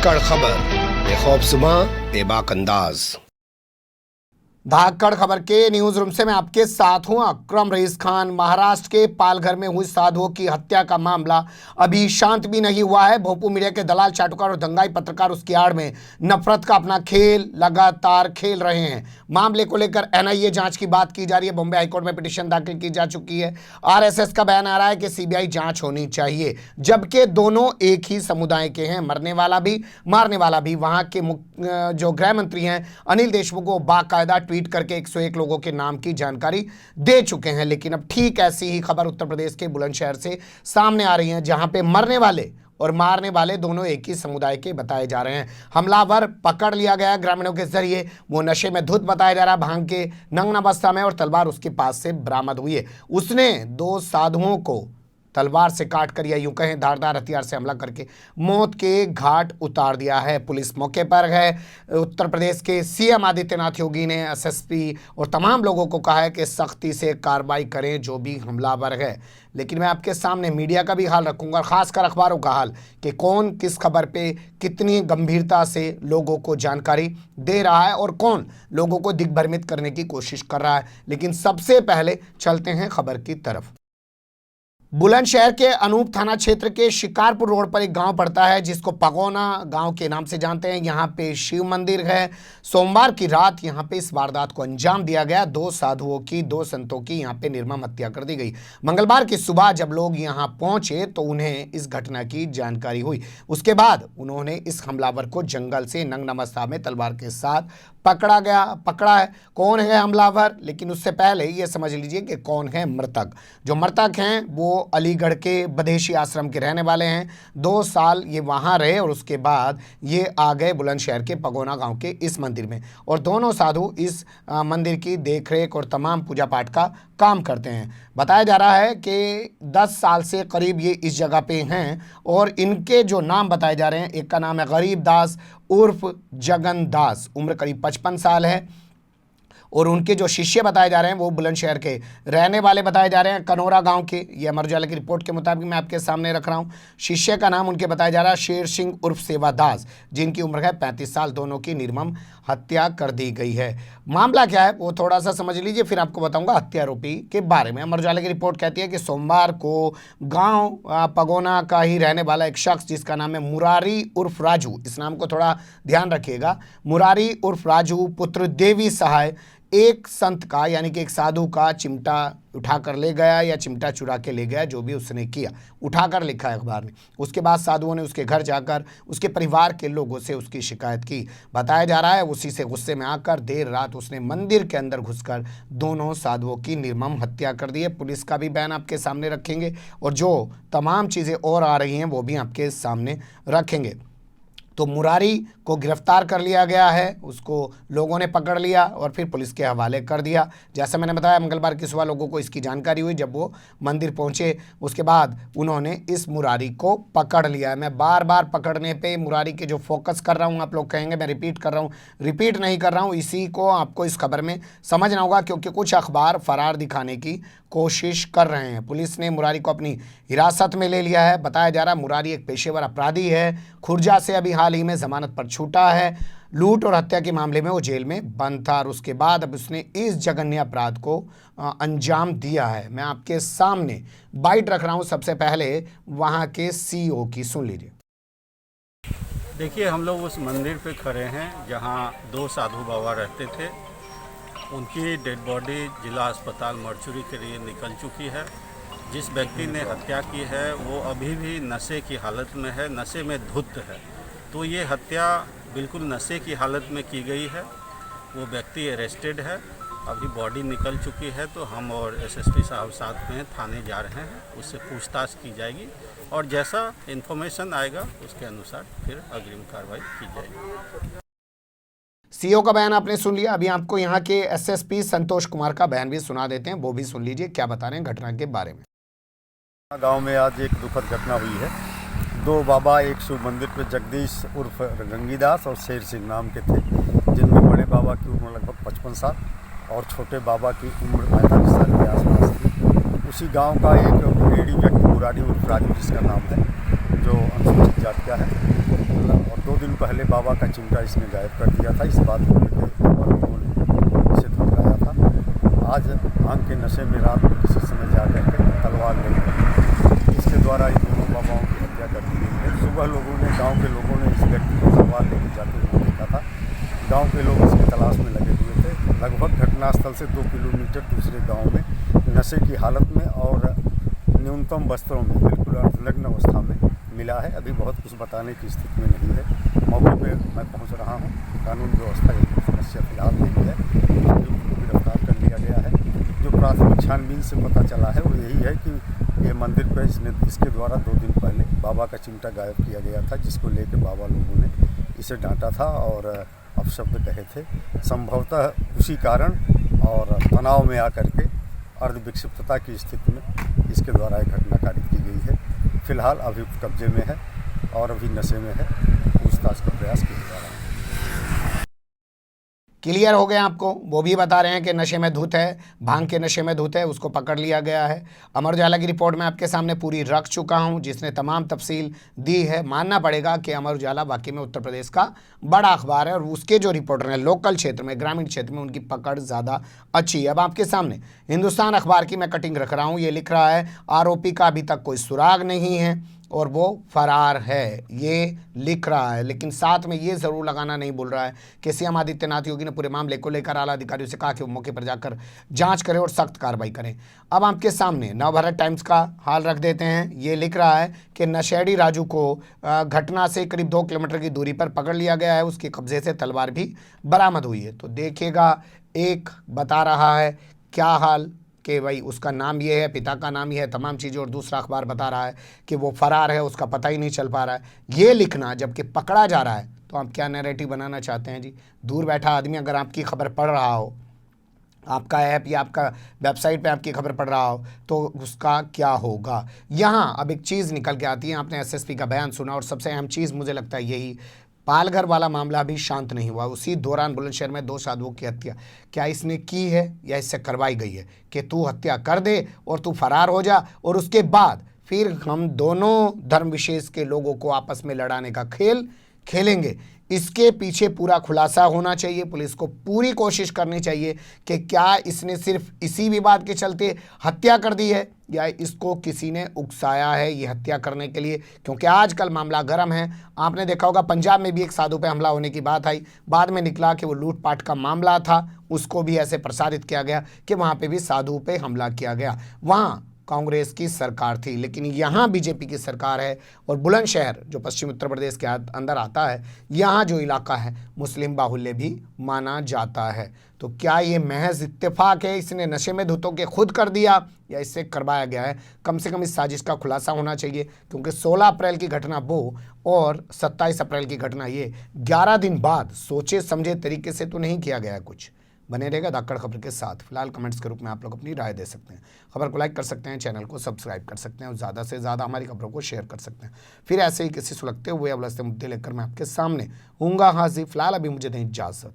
धाकड़ खबर, बेखौफसुमा बेबाक अंदाज। धाकड़ खबर के न्यूज रूम से मैं आपके साथ हूं अकरम रईस खान। महाराष्ट्र के पालघर में हुई साधुओं की हत्या का मामला अभी शांत भी नहीं हुआ है। भोपू मीडिया के दलाल, चाटुकार और दंगाई पत्रकार उसकी आड़ में नफरत का अपना खेल लगातार खेल रहे हैं। मामले को लेकर एनआईए जांच की बात की जा रही है। बॉम्बे हाईकोर्ट में पिटीशन दाखिल की जा चुकी है। आरएसएस का बयान आ रहा है कि सीबीआई जांच होनी चाहिए, जबकि दोनों एक ही समुदाय के हैं। मरने वाला भी मारने वाला भी। वहां के जो गृह मंत्री हैं अनिल देशमुख को बाकायदा ट्वीट करके 101 लोगों के नाम की जानकारी दे चुके हैं। लेकिन अब ठीक ऐसी ही खबर उत्तर प्रदेश के बुलंदशहर से सामने आ रही है, जहां पे मरने वाले और मारने वाले दोनों एक ही समुदाय के बताए जा रहे हैं। हमलावर पकड़ लिया गया ग्रामीणों के जरिए। वो नशे में धुत बताया जा रहा है, भांग के नग्न अवस्था में, और तलवार उसके पास से बरामद हुई है। उसने 2 साधुओं को तलवार से काट कर, या यूं कहें धारदार हथियार से हमला करके मौत के घाट उतार दिया है। पुलिस मौके पर है। उत्तर प्रदेश के सीएम आदित्यनाथ योगी ने एसएसपी और तमाम लोगों को कहा है कि सख्ती से कार्रवाई करें जो भी हमलावर है। लेकिन मैं आपके सामने मीडिया का भी हाल रखूंगा, खासकर अखबारों का हाल, कि कौन किस खबर पे कितनी गंभीरता से लोगों को जानकारी दे रहा है और कौन लोगों को दिग्भ्रमित करने की कोशिश कर रहा है। लेकिन सबसे पहले चलते हैं खबर की तरफ। बुलंदशहर के अनूप थाना क्षेत्र के शिकारपुर रोड पर एक गांव पड़ता है जिसको पगोना गांव के नाम से जानते हैं। यहां पे शिव मंदिर है। सोमवार की रात यहां पे इस वारदात को अंजाम दिया गया। 2 साधुओं की, 2 संतों की यहां पे निर्मम हत्या कर दी गई। मंगलवार की सुबह जब लोग यहां पहुंचे तो उन्हें इस घटना की जानकारी हुई। उसके बाद उन्होंने इस हमलावर को जंगल से नग्न अवस्था में तलवार के साथ पकड़ा है। कौन है हमलावर? लेकिन उससे पहले ये समझ लीजिए कि कौन है मृतक। जो मृतक हैं वो अलीगढ़ के बदेशी आश्रम के रहने वाले हैं। 2 साल ये वहाँ रहे और उसके बाद ये आ गए बुलंदशहर के पगोना गांव के इस मंदिर में। और दोनों साधु इस मंदिर की देखरेख और तमाम पूजा पाठ का काम करते हैं। बताया जा रहा है कि 10 साल से करीब ये इस जगह पे हैं। और इनके जो नाम बताए जा रहे हैं, एक का नाम है गरीब दास उर्फ जगन दास, उम्र करीब 55 साल है। और उनके जो शिष्य बताए जा रहे हैं वो बुलंदशहर के रहने वाले बताए जा रहे हैं, कनौरा गांव के। ये अमर उजाला की रिपोर्ट के मुताबिक मैं आपके सामने रख रहा हूं। शिष्य का नाम उनके बताया जा रहा है शेर सिंह उर्फ सेवा दास, जिनकी उम्र है 35 साल। दोनों की निर्मम हत्या कर दी गई है। मामला क्या है वो थोड़ा सा समझ लीजिए, फिर आपको बताऊंगा हत्यारोपी के बारे में। अमर उजाला की रिपोर्ट कहती है कि सोमवार को गांव पगोना का ही रहने वाला एक शख्स जिसका नाम है मुरारी उर्फ राजू, इस नाम को थोड़ा ध्यान रखिएगा, मुरारी उर्फ राजू पुत्र देवी सहाय, एक संत का यानी कि एक साधु का चिमटा उठाकर ले गया या चिमटा चुरा के ले गया, जो भी उसने किया, उठाकर लिखा है अखबार ने। उसके बाद साधुओं ने उसके घर जाकर उसके परिवार के लोगों से उसकी शिकायत की। बताया जा रहा है उसी से गुस्से में आकर देर रात उसने मंदिर के अंदर घुसकर दोनों साधुओं की निर्मम हत्या कर दी है। पुलिस का भी बयान आपके सामने रखेंगे और जो तमाम चीज़ें और आ रही हैं वो भी आपके सामने रखेंगे। तो मुरारी को गिरफ्तार कर लिया गया है, उसको लोगों ने पकड़ लिया और फिर पुलिस के हवाले कर दिया। जैसा मैंने बताया, मंगलवार की सुबह लोगों को इसकी जानकारी हुई। जब वो मंदिर पहुंचे उसके बाद उन्होंने इस मुरारी को पकड़ लिया है। मैं बार बार पकड़ने पे मुरारी के जो फोकस कर रहा हूँ, आप लोग कहेंगे मैं रिपीट कर रहा हूँ, रिपीट नहीं कर रहा हूँ। इसी को आपको इस खबर में समझना होगा, क्योंकि कुछ अखबार फरार दिखाने की कोशिश कर रहे हैं। पुलिस ने मुरारी को अपनी हिरासत में ले लिया है। बताया जा रहा है मुरारी एक पेशेवर अपराधी है। खुर्जा से अभी हाल ही में जमानत पर छूटा है। लूट और हत्या के मामले में वो जेल में बंद था और उसके बाद अब उसने इस जघन्य अपराध को अंजाम दिया है। मैं आपके सामने बाइट रख रहा हूं। सबसे पहले वहां के सीईओ की सुन लीजिए। देखिए, हम लोग उस मंदिर पे खड़े हैं जहां 2 साधु बाबा रहते थे। उनकी डेड बॉडी जिला अस्पताल मर्चुरी के लिए निकल चुकी है। जिस व्यक्ति ने हत्या की है वो अभी भी नशे की हालत में है, नशे में धुत है। तो ये हत्या बिल्कुल नशे की हालत में की गई है। वो व्यक्ति अरेस्टेड है, अभी बॉडी निकल चुकी है। तो हम और एसएसपी साहब साथ में थाने जा रहे हैं, उससे पूछताछ की जाएगी और जैसा इन्फॉर्मेशन आएगा उसके अनुसार फिर अग्रिम कार्रवाई की जाएगी। सीईओ का बयान आपने सुन लिया। अभी आपको यहाँ के एसएसपी संतोष कुमार का बयान भी सुना देते हैं, वो भी सुन लीजिए क्या बता रहे हैं घटना के बारे में। गांव में आज एक दुखद घटना हुई है। 2 बाबा एक शिव मंदिर पे जगदीश उर्फ गंगीदास और शेर सिंह नाम के थे, जिनमें बड़े बाबा की उम्र लगभग 55 साल और छोटे बाबा की उम्र 45 साल के आसपास थी। उसी गांव का एक बुढ़ेड़ी व्यक्ति मुरारी उर्फ राजू जिसका नाम है, जो अनुसूचित जाति का है, और 2 2 दिन पहले बाबा का चिमटा इसने गायब कर दिया था। इस बात को लेकर और लोगों ने इसे धमकाया था। आज भांग के नशे में रात में किसी समय जा करके तलवार लेकर इसके द्वारा इन दोनों बाबाओं की हत्या कर दी गई है। सुबह लोगों ने, गांव के लोगों ने इस व्यक्ति को तलवार लेकर जाते हुए देखा था। गांव के लोग इसकी तलाश में लगे हुए थे। लगभग घटनास्थल से 2 किलोमीटर दूसरे गांव में नशे की हालत में और न्यूनतम वस्त्रों में बिल्कुल अर्धनग्न अवस्था में मिला है। अभी बहुत कुछ बताने की स्थिति में नहीं है। मौके पे मैं पहुंच रहा हूं। कानून व्यवस्था की समस्या फिलहाल नहीं है। अभियुक्त को गिरफ्तार कर लिया गया है। जो प्राथमिक छानबीन से पता चला है वो यही है कि ये मंदिर पे इसके द्वारा 2 दिन पहले बाबा का चिमटा गायब किया गया था, जिसको लेकर बाबा लोगों ने इसे डांटा था और अपशब्द कहे थे। संभवतः उसी कारण और तनाव में आकर के अर्धविक्षिप्तता की स्थिति में इसके द्वारा एक घटना कारित की गई है। फिलहाल अभियुक्त कब्जे में है और अभी नशे में है। पूछताछ का प्रयास किया जा रहा है। क्लियर हो गया आपको? वो भी बता रहे हैं कि नशे में धुत है, भांग के नशे में धुत है, उसको पकड़ लिया गया है। अमर उजाला की रिपोर्ट में आपके सामने पूरी रख चुका हूं, जिसने तमाम तफसील दी है। मानना पड़ेगा कि अमर उजाला वाकई में उत्तर प्रदेश का बड़ा अखबार है और उसके जो रिपोर्टर हैं लोकल क्षेत्र में, ग्रामीण क्षेत्र में, उनकी पकड़ ज़्यादा अच्छी है। अब आपके सामने हिंदुस्तान अखबार की मैं कटिंग रख रहा हूँ। ये लिख रहा है आरोपी का अभी तक कोई सुराग नहीं है और वो फरार है, ये लिख रहा है। लेकिन साथ में ये ज़रूर लगाना नहीं भूल रहा है कि सीएम आदित्यनाथ योगी ने पूरे मामले को लेकर आला अधिकारियों से कहा कि वो मौके पर जाकर जांच करें और सख्त कार्रवाई करें। अब आपके सामने नवभारत टाइम्स का हाल रख देते हैं। ये लिख रहा है कि नशेड़ी राजू को घटना से करीब 2 किलोमीटर की दूरी पर पकड़ लिया गया है। उसके कब्जे से तलवार भी बरामद हुई है। तो देखिएगा, एक बता रहा है क्या हाल कि भाई उसका नाम ये है, पिता का नाम ये है, तमाम चीज़ें, और दूसरा अखबार बता रहा है कि वो फरार है, उसका पता ही नहीं चल पा रहा है। ये लिखना जबकि पकड़ा जा रहा है, तो आप क्या नैरेटिव बनाना चाहते हैं जी? दूर बैठा आदमी अगर आपकी खबर पढ़ रहा हो, आपका ऐप या आपका वेबसाइट पे आपकी खबर पढ़ रहा हो, तो उसका क्या होगा? यहाँ अब एक चीज़ निकल के आती है। आपने एसएसपी का बयान सुना और सबसे अहम चीज़ मुझे लगता है यही, पालघर वाला मामला अभी शांत नहीं हुआ। उसी दौरान बुलंदशहर में 2 साधुओं की हत्या क्या इसने की है या इससे करवाई गई है कि तू हत्या कर दे और तू फरार हो जा और उसके बाद फिर हम दोनों धर्म विशेष के लोगों को आपस में लड़ाने का खेल खेलेंगे? इसके पीछे पूरा खुलासा होना चाहिए। पुलिस को पूरी कोशिश करनी चाहिए कि क्या इसने सिर्फ इसी विवाद के चलते हत्या कर दी है या इसको किसी ने उकसाया है ये हत्या करने के लिए, क्योंकि आजकल मामला गर्म है। आपने देखा होगा पंजाब में भी एक साधु पे हमला होने की बात आई, बाद में निकला कि वो लूटपाट का मामला था, उसको भी ऐसे प्रसारित किया गया कि वहाँ पे भी साधु पे हमला किया गया। वहाँ कांग्रेस की सरकार थी, लेकिन यहाँ बीजेपी की सरकार है। और बुलंदशहर जो पश्चिम उत्तर प्रदेश के अंदर आता है, यहाँ जो इलाका है मुस्लिम बाहुल्य भी माना जाता है। तो क्या ये महज इत्तेफाक है, इसने नशे में धुतों के खुद कर दिया या इससे करवाया गया है? कम से कम इस साजिश का खुलासा होना चाहिए, क्योंकि 16 अप्रैल की घटना वो और 27 अप्रैल की घटना ये 11 दिन बाद सोचे समझे तरीके से तो नहीं किया गया है कुछ। बने रहेगा धाकड़ खबर के साथ। फिलहाल कमेंट्स के रूप में आप लोग अपनी राय दे सकते हैं, खबर को लाइक कर सकते हैं, चैनल को सब्सक्राइब कर सकते हैं और ज़्यादा से ज़्यादा हमारी खबरों को शेयर कर सकते हैं। फिर ऐसे ही किसी सुलगते हुए अवलसते मुद्दे लेकर मैं आपके सामने हूँगा हाजिर। फिलहाल अभी मुझे दें इजाज़त।